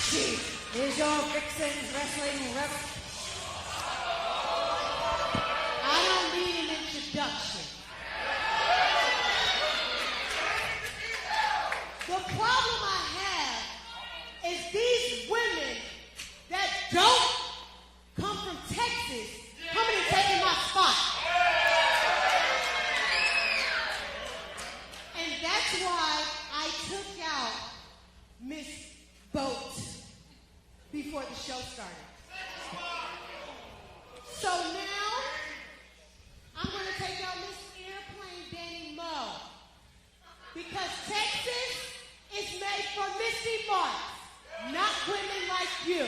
She is your Vixens Wrestling rep. I don't need an introduction. The problem I have is these women that don't come from Texas coming and taking my spot. And that's why I took out Miss Boat before the show started. So now, I'm going to take out Miss Airplane Dani Mo. Because Texas is made for Mystii Marks, not women like you.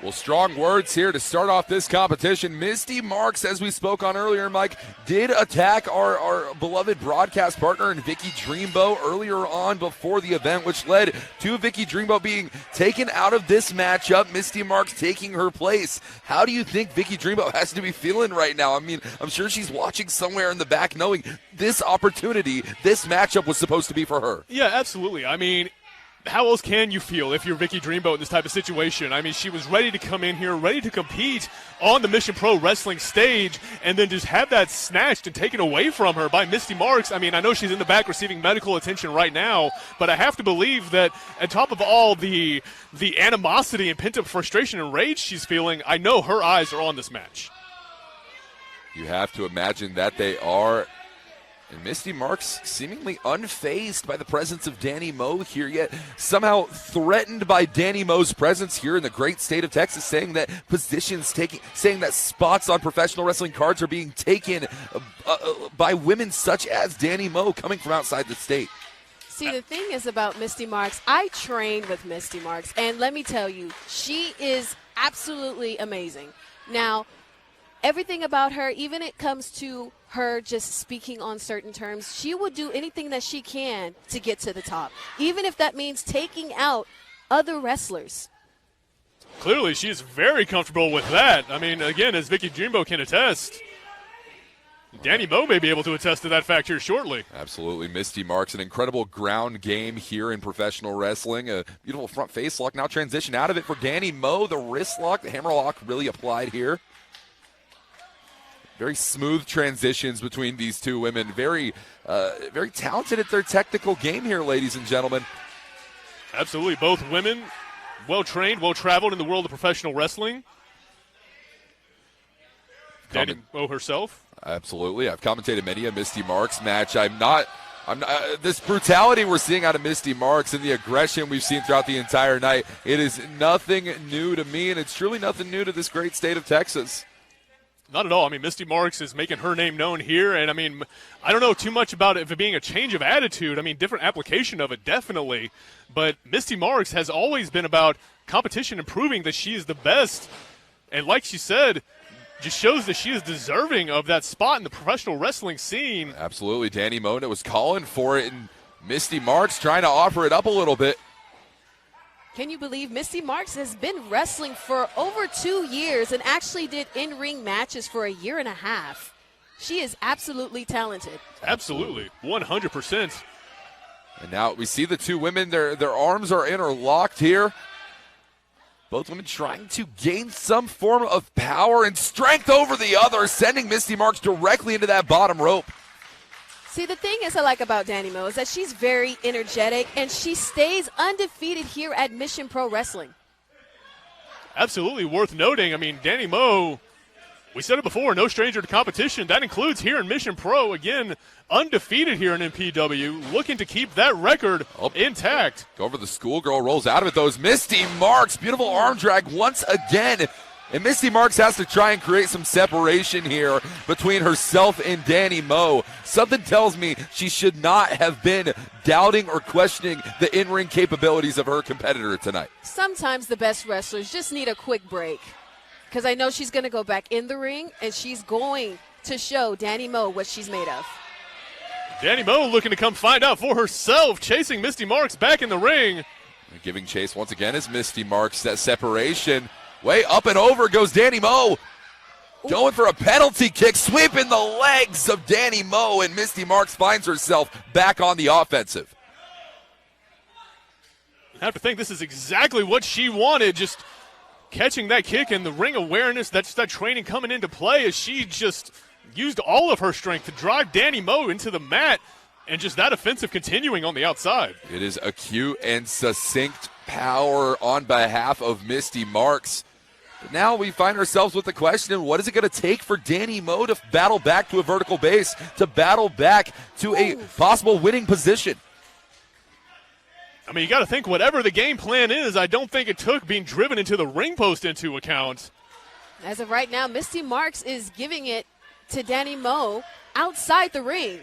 Well, strong words here to start off this competition. Mystii Marks, as we spoke on earlier, Mike, did attack our beloved broadcast partner in Vicky Dreamboat earlier on before the event, which led to Vicky Dreamboat being taken out of this matchup, Mystii Marks taking her place. How do you think Vicky Dreamboat has to be feeling right now? I mean, I'm sure she's watching somewhere in the back knowing this opportunity, this matchup was supposed to be for her. Yeah, absolutely. I mean, how else can you feel if you're Vicky Dreamboat in this type of situation? I mean, she was ready to come in here, ready to compete on the Mission Pro Wrestling stage, and then just have that snatched and taken away from her by Mystii Marks. I mean, I know she's in the back receiving medical attention right now, but I have to believe that on top of all the animosity and pent-up frustration and rage she's feeling, I know her eyes are on this match. You have to imagine that they are. And Mystii Marks seemingly unfazed by the presence of Dani Mo here, yet somehow threatened by Dani Mo's presence here in the great state of Texas, saying that saying that spots on professional wrestling cards are being taken by women such as Dani Mo coming from outside the state. See, the thing is about Mystii Marks, I trained with Mystii Marks, and let me tell you, she is absolutely amazing. Now, everything about her, even it comes to her just speaking on certain terms, she will do anything that she can to get to the top, even if that means taking out other wrestlers. Clearly, she's very comfortable with that. I mean, again, as Vicky Dreamboat can attest, Dani Mo may be able to attest to that fact here shortly. Absolutely. Mystii Marks, an incredible ground game here in professional wrestling. A beautiful front face lock. Now transition out of it for Dani Mo. The wrist lock, the hammer lock really applied here. Very smooth transitions between these two women. Very talented at their technical game here, ladies and gentlemen. Absolutely. Both women, well-trained, well-traveled in the world of professional wrestling. Dani Mo herself. Absolutely. I've commentated many a Mystii Marks match. I'm not this brutality we're seeing out of Mystii Marks and the aggression we've seen throughout the entire night, it is nothing new to me, and it's truly nothing new to this great state of Texas. Not at all. I mean, Mystii Marks is making her name known here, and I mean, I don't know too much about it being a change of attitude. I mean, different application of it, definitely. But Mystii Marks has always been about competition and proving that she is the best. And like she said, just shows that she is deserving of that spot in the professional wrestling scene. Absolutely. Dani Mo was calling for it, and Mystii Marks trying to offer it up a little bit. Can you believe Mystii Marks has been wrestling for over 2 years and actually did in-ring matches for a year and a half? She is absolutely talented. Absolutely, 100%. And now we see the two women, their arms are interlocked here. Both women trying to gain some form of power and strength over the other, sending Mystii Marks directly into that bottom rope. See, the thing is I like about Dani Mo is that she's very energetic, and she stays undefeated here at Mission Pro Wrestling. Absolutely worth noting. I mean, Dani Mo, we said it before, no stranger to competition. That includes here in Mission Pro. Again, undefeated here in MPW, looking to keep that record intact. Go over the schoolgirl, rolls out of it, those Mystii Marks. Beautiful arm drag once again. And Mystii Marks has to try and create some separation here between herself and Dani Mo. Something tells me she should not have been doubting or questioning the in-ring capabilities of her competitor tonight. Sometimes the best wrestlers just need a quick break, because I know she's going to go back in the ring, and she's going to show Dani Mo what she's made of. Dani Mo looking to come find out for herself, chasing Mystii Marks back in the ring. And giving chase once again is Mystii Marks. That separation. Way up and over goes Dani Mo. Going for a penalty kick, sweeping the legs of Dani Mo, and Mystii Marks finds herself back on the offensive. I have to think this is exactly what she wanted, just catching that kick and the ring awareness, that's that training coming into play as she just used all of her strength to drive Dani Mo into the mat, and just that offensive continuing on the outside. It is acute and succinct power on behalf of Mystii Marks. But now we find ourselves with the question, what is it going to take for Dani Mo to battle back to a vertical base, to battle back to a possible winning position? I mean, you got to think whatever the game plan is, I don't think it took being driven into the ring post into account. As of right now, Mystii Marks is giving it to Dani Mo outside the ring.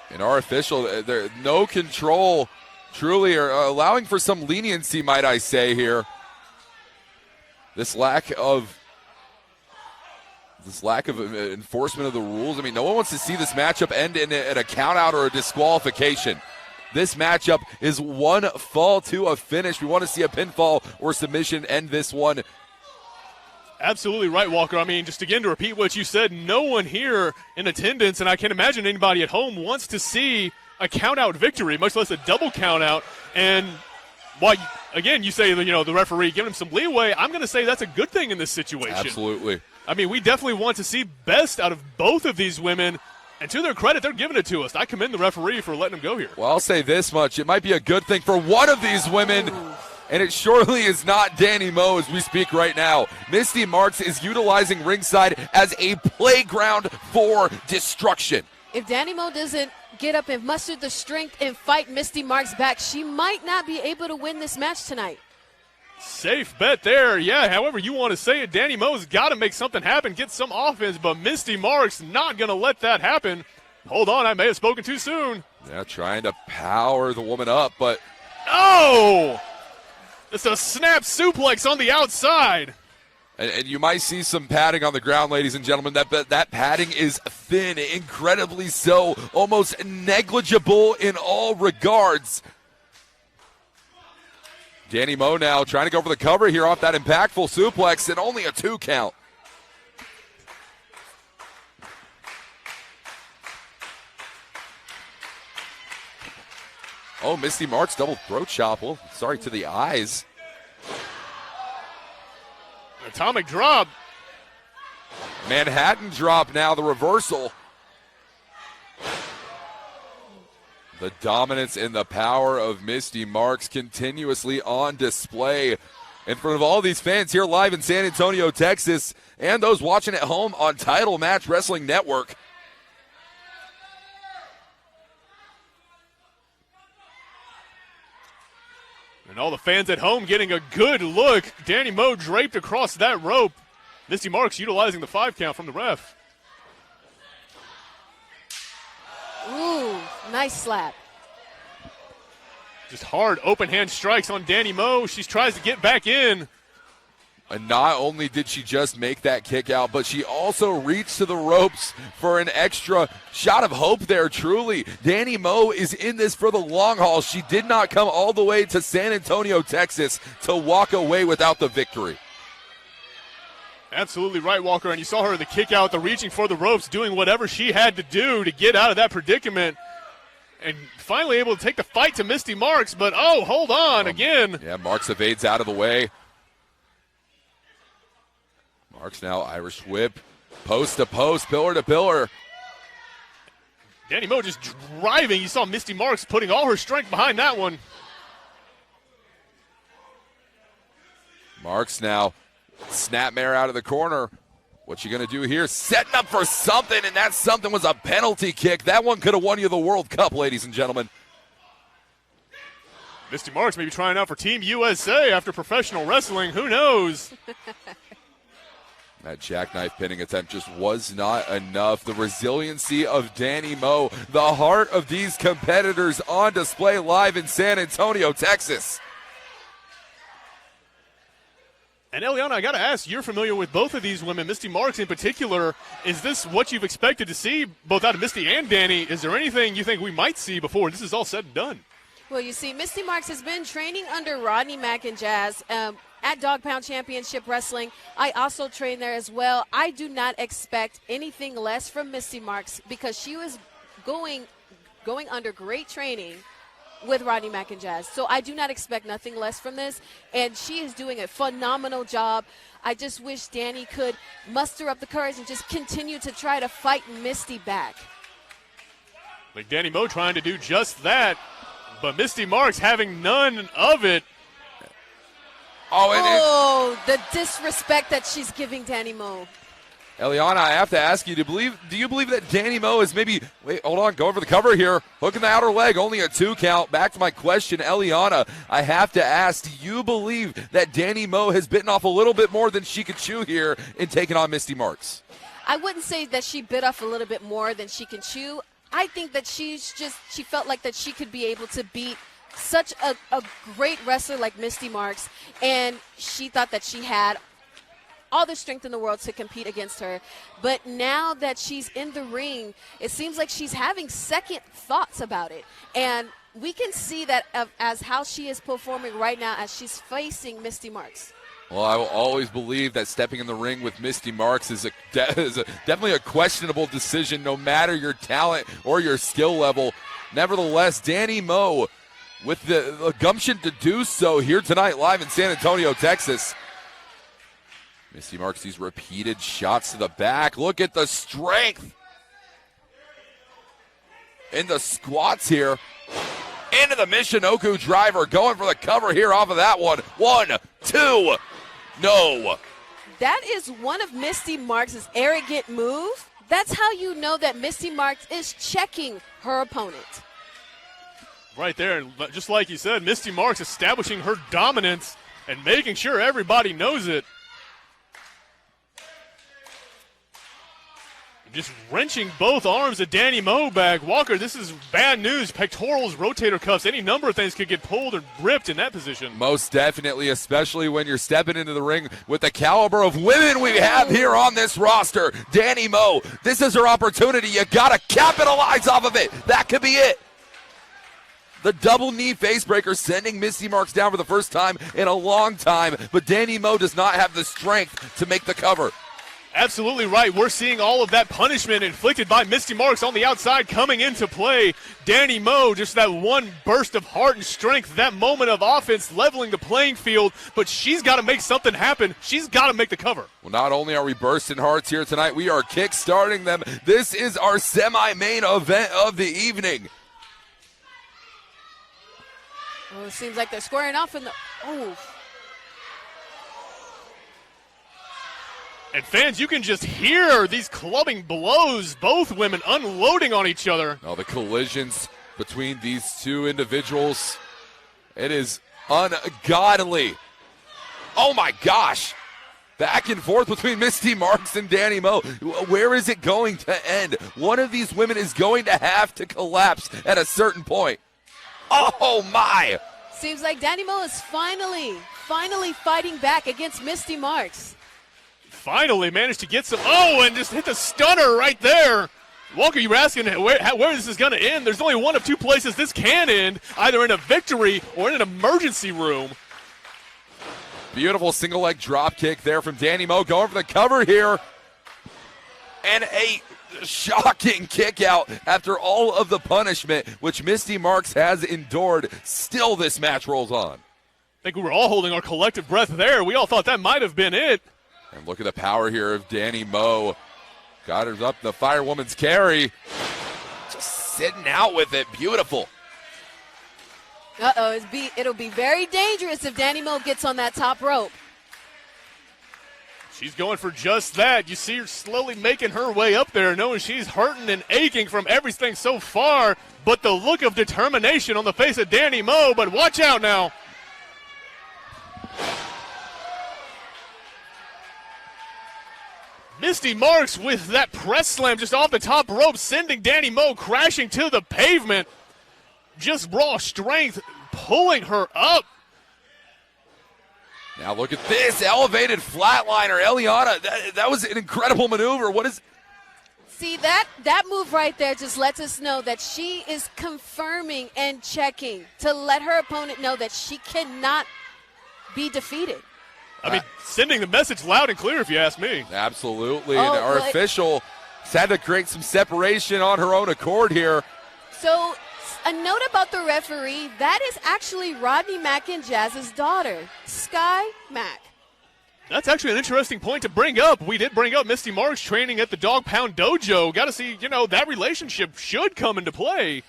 And our official, there no control, truly, or allowing for some leniency, might I say here. This lack of enforcement of the rules. I mean, no one wants to see this matchup end in a count-out or a disqualification. This matchup is one fall to a finish. We want to see a pinfall or submission end this one. Absolutely right, Walker. I mean, just again to repeat what you said, no one here in attendance, and I can't imagine anybody at home wants to see a count-out victory, much less a double count-out. And while, again, you say, the referee giving him some leeway, I'm going to say that's a good thing in this situation. Absolutely. I mean, we definitely want to see best out of both of these women, and to their credit, they're giving it to us. I commend the referee for letting them go here. Well, I'll say this much. It might be a good thing for one of these women, and it surely is not Dani Mo as we speak right now. Mystii Marks is utilizing Ringside as a playground for destruction. If Dani Mo doesn't get up and muster the strength and fight Mystii Marks back, she might not be able to win this match tonight. Safe bet there. Yeah, however you want to say it, Dani Mo's got to make something happen, get some offense, but Mystii Marks not going to let that happen. Hold on, I may have spoken too soon. Yeah, trying to power the woman up, but... Oh! It's a snap suplex on the outside. And you might see some padding on the ground, ladies and gentlemen. That padding is thin, incredibly so, almost negligible in all regards. Dani Mo now trying to go for the cover here off that impactful suplex, and only a 2 count. Oh, Mystii Marks double throat chop. Well, sorry to the eyes. Atomic drop. Manhattan drop now, the reversal. The dominance and the power of Mystii Marks continuously on display in front of all these fans here live in San Antonio, Texas, and those watching at home on Title Match Wrestling Network. And all the fans at home getting a good look. Dani Mo draped across that rope. Mystii Marks utilizing the 5 count from the ref. Ooh, nice slap. Just hard open hand strikes on Dani Mo. She tries to get back in. And not only did she just make that kick out, but she also reached to the ropes for an extra shot of hope there, truly. Dani Mo is in this for the long haul. She did not come all the way to San Antonio, Texas to walk away without the victory. Absolutely right, Walker. And you saw her the kick out, the reaching for the ropes, doing whatever she had to do to get out of that predicament. And finally able to take the fight to Mystii Marks, but oh, hold on again. Yeah, Marks evades out of the way. Marks now Irish whip, post to post, pillar to pillar. Dani Mo just driving. You saw Mystii Marks putting all her strength behind that one. Marks now snapmare out of the corner. What's she going to do here? Setting up for something, and that something was a penalty kick. That one could have won you the World Cup, ladies and gentlemen. Mystii Marks may be trying out for Team USA after professional wrestling. Who knows? That jackknife pinning attempt just was not enough. The resiliency of Dani Mo, the heart of these competitors on display live in San Antonio, Texas. And Eliana, I got to ask, you're familiar with both of these women, Mystii Marks in particular. Is this what you've expected to see both out of Mystii and Dani? Is there anything you think we might see before this is all said and done? Well, you see, Mystii Marks has been training under Rodney Mack and Jazz at Dog Pound Championship Wrestling. I also train there as well. I do not expect anything less from Mystii Marks because she was going under great training with Rodney Mack and Jazz. So I do not expect nothing less from this, and she is doing a phenomenal job. I just wish Dani could muster up the courage and just continue to try to fight Mystii back. Like Dani Mo trying to do just that, but Mystii Marks having none of it. The disrespect that she's giving Dani Mo. Eliana, I have to ask you, do you believe that Dani Mo is maybe, wait, hold on, going for the cover here, hooking the outer leg, only a 2 count. Back to my question, Eliana, I have to ask, do you believe that Dani Mo has bitten off a little bit more than she could chew here in taking on Mystii Marks? I wouldn't say that she bit off a little bit more than she can chew. I think that she felt like that she could be able to beat such a great wrestler like Mystii Marks, and she thought that she had all the strength in the world to compete against her. But now that she's in the ring, it seems like she's having second thoughts about it. And we can see that as how she is performing right now as she's facing Mystii Marks. Well, I will always believe that stepping in the ring with Mystii Marks is definitely a questionable decision, no matter your talent or your skill level. Nevertheless, Dani Mo, with the gumption to do so here tonight live in San Antonio, Texas. Mystii Marks, these repeated shots to the back. Look at the strength in the squats here. Into the Michinoku driver, going for the cover here off of that one. 1, 2, no. That is one of Mystii Marks' arrogant move. That's how you know that Mystii Marks is checking her opponent. Right there, and just like you said, Mystii Marks establishing her dominance and making sure everybody knows it. Just wrenching both arms of Dani Mo back. Walker, this is bad news. Pectorals, rotator cuffs, any number of things could get pulled or ripped in that position. Most definitely, especially when you're stepping into the ring with the caliber of women we have here on this roster. Dani Mo, this is her opportunity. You got to capitalize off of it. That could be it. The double knee facebreaker sending Mystii Marks down for the first time in a long time, but Dani Mo does not have the strength to make the cover. Absolutely right. We're seeing all of that punishment inflicted by Mystii Marks on the outside coming into play. Dani Mo, just that one burst of heart and strength, that moment of offense leveling the playing field, but she's got to make something happen. She's got to make the cover. Well, not only are we bursting hearts here tonight, we are kick-starting them. This is our semi-main event of the evening. Oh, it seems like they're squaring off in the... Oh. And fans, you can just hear these clubbing blows, both women unloading on each other. Oh, the collisions between these two individuals, it is ungodly. Oh my gosh. Back and forth between Mystii Marks and Dani Mo. Where is it going to end? One of these women is going to have to collapse at a certain point. Oh my. Seems like Dani Mo is finally fighting back against Mystii Marks. Finally managed to get some, and just hit the stunner right there. Walker, you were asking where this is going to end. There's only one of 2 places this can end, either in a victory or in an emergency room. Beautiful single leg drop kick there from Dani Mo, going for the cover here. And a shocking kick out after all of the punishment which Mystii Marks has endured. Still this match rolls on. I think we were all holding our collective breath there. We all thought that might have been it. And look at the power here of Dani Mo. Got her up the firewoman's carry. Just sitting out with it. Beautiful. Uh-oh, it'll be very dangerous if Dani Mo gets on that top rope. She's going for just that. You see her slowly making her way up there, knowing she's hurting and aching from everything so far. But the look of determination on the face of Dani Mo. But watch out now. Mystii Marks with that press slam just off the top rope, sending Dani Mo crashing to the pavement. Just raw strength pulling her up. Now look at this elevated flatliner. Eliana, that was an incredible maneuver. What is... See, that move right there just lets us know that she is confirming and checking to let her opponent know that she cannot be defeated. I mean, sending the message loud and clear, if you ask me. Absolutely. Oh, And our but- official had to create some separation on her own accord here. So, a note about the referee, that is actually Rodney Mack and Jazz's daughter, Sky Mack. That's actually an interesting point to bring up. We did bring up Mystii Marks training at the Dog Pound Dojo. Got to see, that relationship should come into play.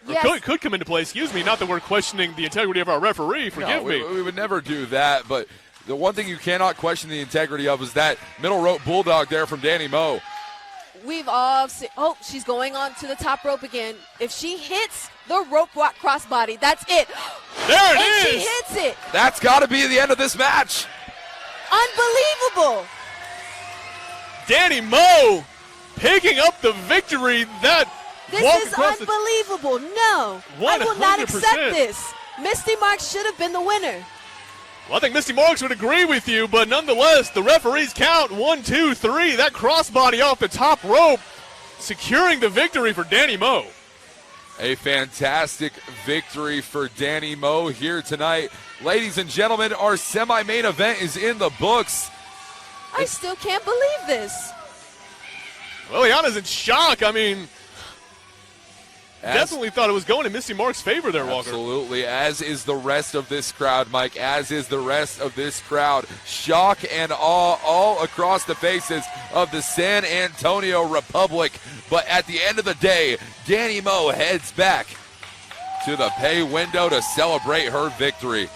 Or Yes. could come into play, excuse me. Not that we're questioning the integrity of our referee, forgive No, me. we would never do that, but the one thing you cannot question the integrity of is that middle rope bulldog there from Dani Mo. We've all seen, she's going on to the top rope again. If she hits the rope walk crossbody, that's it. There it and is. she hits it. That's got to be the end of this match. Unbelievable. Dani Mo picking up the victory. That This walk is across the unbelievable. No, I will not 100%. accept this. Mystii Marks should have been the winner. Well, I think Mystii Marks would agree with you, but nonetheless, the referees count 1, 2, 3. That crossbody off the top rope, securing the victory for Dani Mo. A fantastic victory for Dani Mo here tonight. Ladies and gentlemen, our semi-main event is in the books. I still can't believe this. Liliana's in shock. I mean, As- definitely thought it was going in Mystii Marks' favor there, Walker. Absolutely, as is the rest of this crowd, Mike, as is the rest of this crowd. Shock and awe all across the faces of the San Antonio Republic. But at the end of the day, Dani Mo heads back to the pay window to celebrate her victory.